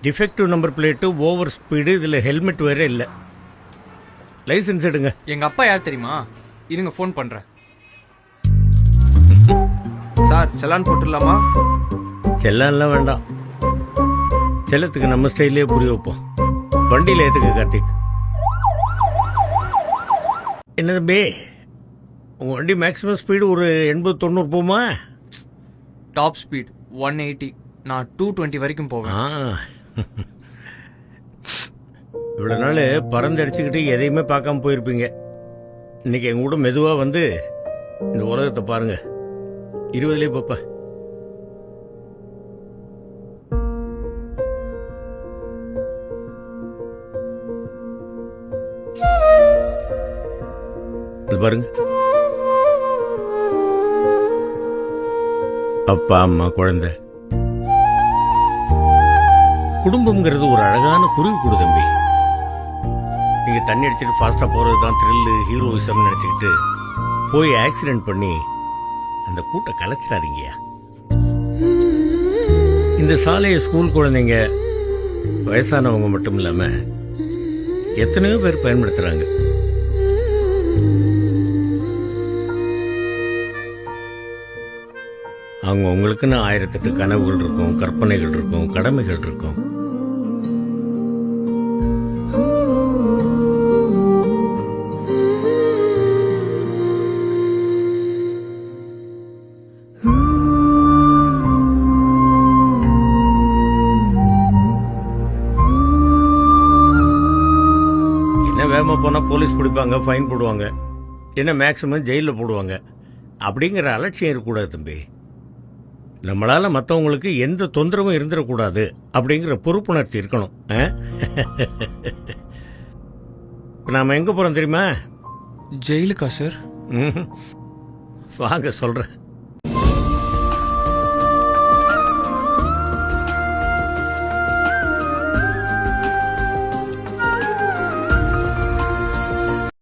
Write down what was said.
Defective number plate, over speed, இதில் helmet வேற இல்லை. லைசன்ஸ் எடுங்க. எங்க அப்பா யார் தெரியுமா? இருங்க ஃபோன் பண்றேன். சார் செலான் போட்டுடலாமா? செல்லான்லாம் வேண்டாம். செல்லத்துக்கு நம்ம ஸ்டைலே புரிய வைப்போம். வண்டியில் ஏற்றுக்க கார்த்திக். என்ன தம்பி, உங்கள் வண்டி மேக்ஸிமம் ஸ்பீடு ஒரு 80-90 போமா? Top speed 180. நான் 220 வரைக்கும் போவேன். இவ்வளோ நாள் பறந்து அடிச்சுக்கிட்டு எதையுமே பார்க்காம போயிருப்பீங்க. இன்னைக்கு எங்க கூட மெதுவாக வந்து இந்த உலகத்தை பாருங்க. 20லயே பாப்பா. பாருங்க, அப்பா அம்மா குழந்தை. குடும்பம்ங்கிறது ஒரு அழகான குருவி கூடு தம்பி. நீங்க தண்ணி அடிச்சுட்டு ஃபாஸ்டா போறது தான் த்ரில்லு, ஹீரோயிசம் நினைச்சுக்கிட்டு போய் ஆக்சிடென்ட் பண்ணி அந்த கூட்டை கலைச்சிடாதீங்கயா. இந்த சாலையை ஸ்கூல் குழந்தைங்க, வயசானவங்க மட்டும் இல்லாம எத்தனையோ பேர் பயன்படுத்துறாங்க. அவங்க உங்களுக்குன்னு 1008 கனவுகள் இருக்கும், கற்பனைகள் இருக்கும், கடமைகள் இருக்கும். என்ன வேகமா போனா போலீஸ் பிடிப்பாங்க, ஃபைன் போடுவாங்க, என்ன மேக்சிமம் ஜெயிலில் போடுவாங்க. அப்படிங்கிற அலட்சியம் இருக்கக்கூடாது தம்பி. நம்மளால மற்றவங்களுக்கு எந்த தொந்தரவும் இருந்துடக்கூடாது அப்படிங்கிற பொறுப்புணர்ச்சி இருக்கணும். நாம எங்க போறோம் தெரியுமா? ஜெயிலுக்கா சார்? வாங்க சொல்றேன்.